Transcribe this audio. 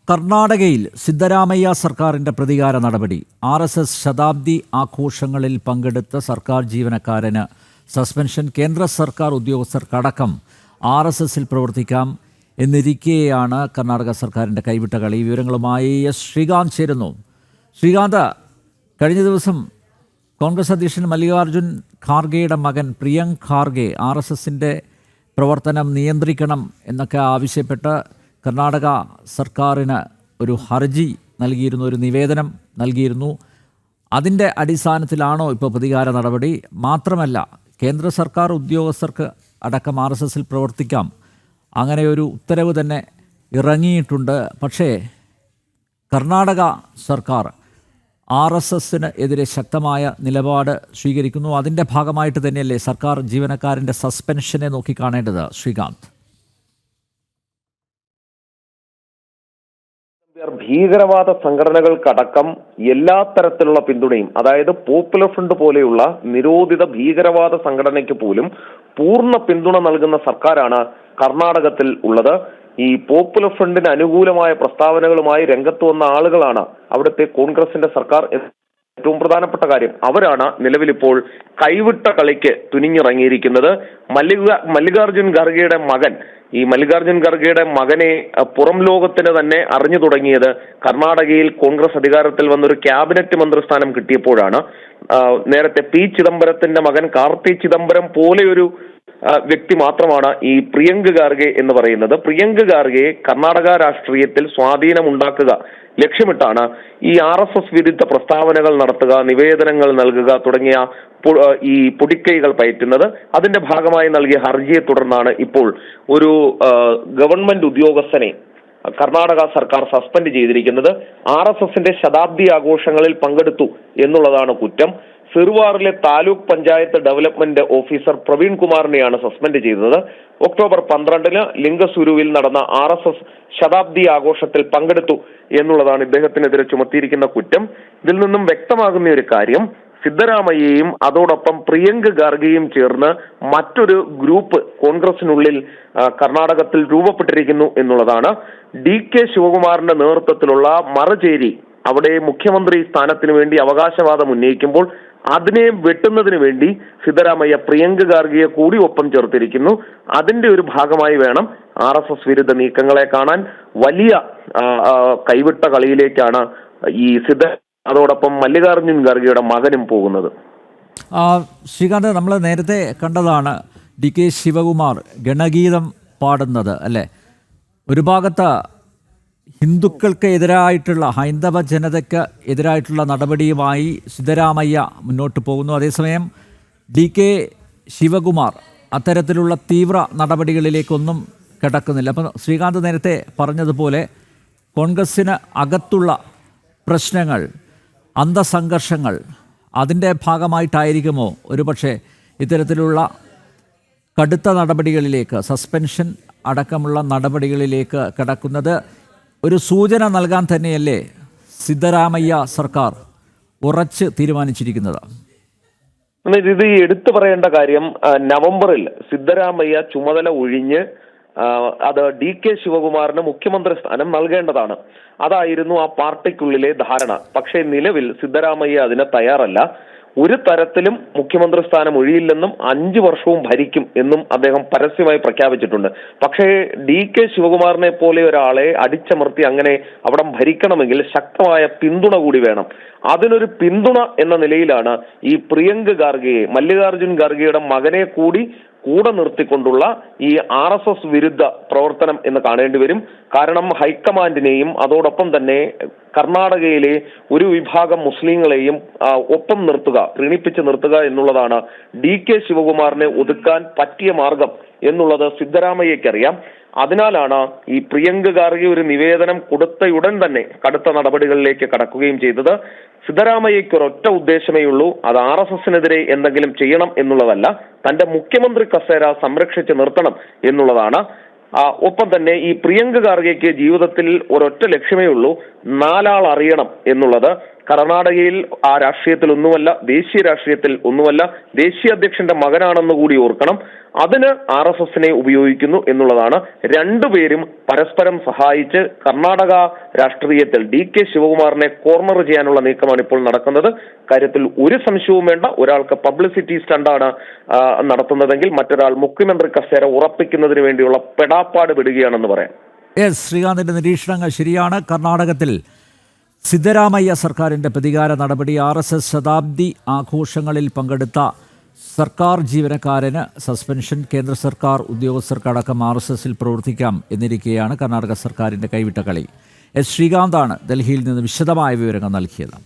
കർണാടകയിൽ സിദ്ധരാമയ്യ സർക്കാരിൻ്റെ പ്രതികാര നടപടി. RSS ശതാബ്ദി ആഘോഷങ്ങളിൽ പങ്കെടുത്ത സർക്കാർ ജീവനക്കാരന് സസ്പെൻഷൻ. കേന്ദ്ര സർക്കാർ ഉദ്യോഗസ്ഥർക്കടക്കം RSSൽ പ്രവർത്തിക്കാം എന്നിരിക്കെയാണ് കർണാടക സർക്കാരിൻ്റെ കൈവിട്ട കളി. വിവരങ്ങളുമായി ശ്രീകാന്ത് ചേരുന്നു. ശ്രീകാന്ത്, കഴിഞ്ഞ ദിവസം കോൺഗ്രസ് അധ്യക്ഷൻ മല്ലികാർജുൻ ഖാർഗെയുടെ മകൻ പ്രിയങ്ക് ഖാർഗെ RSSൻ്റെ പ്രവർത്തനം നിയന്ത്രിക്കണം എന്നൊക്കെ ആവശ്യപ്പെട്ട് കർണാടക സർക്കാരിന് ഒരു ഹർജി നൽകിയിരുന്നു, ഒരു നിവേദനം നൽകിയിരുന്നു. അതിൻ്റെ അടിസ്ഥാനത്തിലാണോ ഇപ്പോൾ പ്രതികാര നടപടി? മാത്രമല്ല, കേന്ദ്ര സർക്കാർ ഉദ്യോഗസ്ഥർക്ക് അടക്കം RSSൽ പ്രവർത്തിക്കാം, അങ്ങനെ ഒരു ഉത്തരവ് തന്നെ ഇറങ്ങിയിട്ടുണ്ട്. പക്ഷേ കർണാടക സർക്കാർ RSSന് എതിരെ ശക്തമായ നിലപാട് സ്വീകരിക്കുന്നു. അതിൻ്റെ ഭാഗമായിട്ട് തന്നെയല്ലേ സർക്കാർ ജീവനക്കാരൻ്റെ സസ്പെൻഷനെ നോക്കിക്കാണേണ്ടത്? ശ്രീകാന്ത്, ഭീകരവാദ സംഘടനകൾക്കടക്കം എല്ലാ തരത്തിലുള്ള പിന്തുണയും, അതായത് പോപ്പുലർ ഫ്രണ്ട് പോലെയുള്ള നിരോധിത ഭീകരവാദ സംഘടനയ്ക്ക് പോലും പൂർണ്ണ പിന്തുണ നൽകുന്ന സർക്കാരാണ് കർണാടകത്തിൽ ഉള്ളത്. ഈ പോപ്പുലർ ഫ്രണ്ടിന് അനുകൂലമായ പ്രസ്താവനകളുമായി രംഗത്ത് വന്ന ആളുകളാണ് അവിടുത്തെ കോൺഗ്രസിന്റെ സർക്കാർ. ഏറ്റവും പ്രധാനപ്പെട്ട കാര്യം, അവരാണ് നിലവിലിപ്പോൾ കൈവിട്ട കളിക്ക് തുനിഞ്ഞിറങ്ങിയിരിക്കുന്നത്. മല്ലികാർജുൻ ഖാർഗെയുടെ മകൻ, ഈ മല്ലികാർജുൻ ഖാർഗെയുടെ മകനെ പുറം ലോകത്തിന് തന്നെ അറിഞ്ഞു തുടങ്ങിയത് കർണാടകയിൽ കോൺഗ്രസ് അധികാരത്തിൽ വന്നൊരു ക്യാബിനറ്റ് മന്ത്രിസ്ഥാനം കിട്ടിയപ്പോഴാണ്. നേരത്തെ പി ചിദംബരത്തിന്റെ മകൻ കാർത്തി ചിദംബരം പോലെ ഒരു വ്യക്തി മാത്രമാണ് ഈ പ്രിയങ്ക് ഖാർഗെ എന്ന് പറയുന്നത്. പ്രിയങ്ക് ഖാർഗെ കർണാടക രാഷ്ട്രീയത്തിൽ സ്വാധീനമുണ്ടാക്കുക ലക്ഷ്യമിട്ടാണ് ഈ RSS വിരുദ്ധ പ്രസ്താവനകൾ നടത്തുക, നിവേദനങ്ങൾ നൽകുക തുടങ്ങിയ ഈ പൊടിക്കൈകൾ പയറ്റുന്നത്. അതിന്റെ ഭാഗമായി നൽകിയ ഹർജിയെ തുടർന്നാണ് ഇപ്പോൾ ഒരു ഗവൺമെന്റ് ഉദ്യോഗസ്ഥനെ കർണാടക സർക്കാർ സസ്പെൻഡ് ചെയ്തിരിക്കുന്നത്. RSSന്റെ ശതാബ്ദി ആഘോഷങ്ങളിൽ പങ്കെടുത്തു എന്നുള്ളതാണ് കുറ്റം. സിർവാറിലെ താലൂക്ക് പഞ്ചായത്ത് ഡെവലപ്മെന്റ് ഓഫീസർ പ്രവീൺ കുമാറിനെയാണ് സസ്പെൻഡ് ചെയ്തത്. ഒക്ടോബർ 12-ന് ലിംഗസുരുവിൽ നടന്ന RSS ശതാബ്ദി ആഘോഷത്തിൽ പങ്കെടുത്തു എന്നുള്ളതാണ് ഇദ്ദേഹത്തിനെതിരെ ചുമത്തിയിരിക്കുന്ന കുറ്റം. ഇതിൽ നിന്നും വ്യക്തമാകുന്ന ഒരു കാര്യം, സിദ്ധരാമയ്യയും അതോടൊപ്പം പ്രിയങ്ക് ഖാർഗെയും ചേർന്ന് മറ്റൊരു ഗ്രൂപ്പ് കോൺഗ്രസിനുള്ളിൽ കർണാടകത്തിൽ രൂപപ്പെട്ടിരിക്കുന്നു എന്നുള്ളതാണ്. DK ശിവകുമാറിന്റെ നേതൃത്വത്തിലുള്ള മറുചേരി അവിടെ മുഖ്യമന്ത്രി സ്ഥാനത്തിന് വേണ്ടി അവകാശവാദം ഉന്നയിക്കുമ്പോൾ അതിനെ വെട്ടുന്നതിന് വേണ്ടി സിദ്ധരാമയ്യ പ്രിയങ്ക് ഖാർഗെയെ കൂടി ഒപ്പം ചേർത്തിരിക്കുന്നു. അതിന്റെ ഒരു ഭാഗമായി വേണം RSS വിരുദ്ധ നീക്കങ്ങളെ കാണാൻ. വലിയ കൈവിട്ട കളിയിലേക്കാണ് ഈ അതോടൊപ്പം മല്ലികാർജുൻ ഖാർഗെയുടെ മകനും പോകുന്നത്. ശ്രീകാന്ത്, നമ്മൾ നേരത്തെ കണ്ടതാണ് DK ശിവകുമാർ ഗണഗീതം പാടുന്നത്, അല്ലേ? ഒരു ഭാഗത്ത് ഹിന്ദുക്കൾക്ക് എതിരായിട്ടുള്ള, ഹൈന്ദവ ജനതയ്ക്ക് എതിരായിട്ടുള്ള നടപടിയുമായി സിദ്ധരാമയ്യ മുന്നോട്ട് പോകുന്നു. അതേസമയം DK ശിവകുമാർ അത്തരത്തിലുള്ള തീവ്ര നടപടികളിലേക്കൊന്നും കിടക്കുന്നില്ല. അപ്പം ശ്രീകാന്ത് നേരത്തെ പറഞ്ഞതുപോലെ കോൺഗ്രസ്സിന് അകത്തുള്ള പ്രശ്നങ്ങൾ, അന്തസംഘർഷങ്ങൾ, അതിൻ്റെ ഭാഗമായിട്ടായിരിക്കുമോ ഒരുപക്ഷെ ഇത്തരത്തിലുള്ള കടുത്ത നടപടികളിലേക്ക്, സസ്പെൻഷൻ അടക്കമുള്ള നടപടികളിലേക്ക് കടക്കുന്നത്? ഒരു സൂചന നൽകാൻ തന്നെയല്ലേ സിദ്ധരാമയ്യ സർക്കാർ ഉറച്ച് തീരുമാനിച്ചിരിക്കുന്നത്? ഇത് എടുത്തു പറയേണ്ട കാര്യം, നവംബറിൽ സിദ്ധരാമയ്യ ചുമതല ഒഴിഞ്ഞ് അത് DK ശിവകുമാറിന് മുഖ്യമന്ത്രി സ്ഥാനം നൽകേണ്ടതാണ്. അതായിരുന്നു ആ പാർട്ടിക്കുള്ളിലെ ധാരണ. പക്ഷേ നിലവിൽ സിദ്ധരാമയ്യ അതിന് തയ്യാറല്ല. ഒരു തരത്തിലും മുഖ്യമന്ത്രി സ്ഥാനം ഒഴിയില്ലെന്നും 5 വർഷവും ഭരിക്കും എന്നും അദ്ദേഹം പരസ്യമായി പ്രഖ്യാപിച്ചിട്ടുണ്ട്. പക്ഷേ DK ശിവകുമാറിനെ പോലെ ഒരാളെ അടിച്ചമർത്തി അങ്ങനെ അവിടെ ഭരിക്കണമെങ്കിൽ ശക്തമായ പിന്തുണ കൂടി വേണം. അതിനൊരു പിന്തുണ എന്ന നിലയിലാണ് ഈ പ്രിയങ്ക് ഖാർഗെയെ, മല്ലികാർജുൻ ഖാർഗെയുടെ മകനെ കൂടി കൂടെ നിർത്തിക്കൊണ്ടുള്ള ഈ RSS വിരുദ്ധ പ്രവർത്തനം എന്ന് കാണേണ്ടി വരും. കാരണം ഹൈക്കമാൻഡിനെയും അതോടൊപ്പം തന്നെ കർണാടകയിലെ ഒരു വിഭാഗം മുസ്ലിങ്ങളെയും ഒപ്പം നിർത്തുക, പ്രീണിപ്പിച്ച് നിർത്തുക എന്നുള്ളതാണ് DK ശിവകുമാറിനെ ഒതുക്കാൻ പറ്റിയ മാർഗം എന്നുള്ളത് സിദ്ധരാമയ്യക്കറിയാം. അതിനാലാണ് ഈ പ്രിയങ്ക് ഖാർഗെ ഒരു നിവേദനം കൊടുത്തയുടൻ തന്നെ കടുത്ത നടപടികളിലേക്ക് കടക്കുകയും ചെയ്തത്. സിദ്ധരാമയ്യയ്ക്ക് ഒരൊറ്റ ഉദ്ദേശമേ ഉള്ളൂ, അത് RSSനെതിരെ എന്തെങ്കിലും ചെയ്യണം എന്നുള്ളതല്ല, തന്റെ മുഖ്യമന്ത്രി കസേര സംരക്ഷിച്ച് നിർത്തണം എന്നുള്ളതാണ്. ഒപ്പം തന്നെ ഈ പ്രിയങ്ക് ഖാർഗെക്ക് ജീവിതത്തിൽ ഒരൊറ്റ ലക്ഷ്യമേ ഉള്ളൂ, 4 ആൾ അറിയണം എന്നുള്ളത്. കർണാടകയിൽ ആ രാഷ്ട്രീയത്തിൽ ഒന്നുമല്ല, ദേശീയ രാഷ്ട്രീയത്തിൽ ഒന്നുമല്ല, ദേശീയ അധ്യക്ഷന്റെ മകനാണെന്ന് കൂടി ഓർക്കണം. അതിന് RSSനെ ഉപയോഗിക്കുന്നു എന്നുള്ളതാണ്. രണ്ടുപേരും പരസ്പരം സഹായിച്ച് കർണാടക രാഷ്ട്രീയത്തിൽ DK ശിവകുമാറിനെ കോർണർ ചെയ്യാനുള്ള നീക്കമാണ് ഇപ്പോൾ നടക്കുന്നത്. കാര്യത്തിൽ ഒരു സംശയവും വേണ്ട. ഒരാൾക്ക് പബ്ലിസിറ്റി സ്റ്റണ്ടാണ് നടത്തുന്നതെങ്കിൽ മറ്റൊരാൾ മുഖ്യമന്ത്രി കസേര ഉറപ്പിക്കുന്നതിന് വേണ്ടിയുള്ള പെടാപ്പാട് വിടുകയാണെന്ന് പറയാം. ശ്രീകാന്തിന്റെ നിരീക്ഷണങ്ങൾ ശരിയാണ്. കർണാടകത്തിൽ സിദ്ധരാമയ്യ സർക്കാരിൻ്റെ പ്രതികാര നടപടി, RSS ശതാബ്ദി ആഘോഷങ്ങളിൽ പങ്കെടുത്ത സർക്കാർ ജീവനക്കാരന് സസ്പെൻഷൻ, കേന്ദ്ര സർക്കാർ ഉദ്യോഗസ്ഥർക്കടക്കം RSSൽ പ്രവർത്തിക്കാം എന്നിരിക്കെയാണ് കർണാടക സർക്കാരിൻ്റെ കൈവിട്ട കളി. ശ്രീകാന്താണ് ഡൽഹിയിൽ നിന്ന് വിശദമായ വിവരങ്ങൾ നൽകിയത്.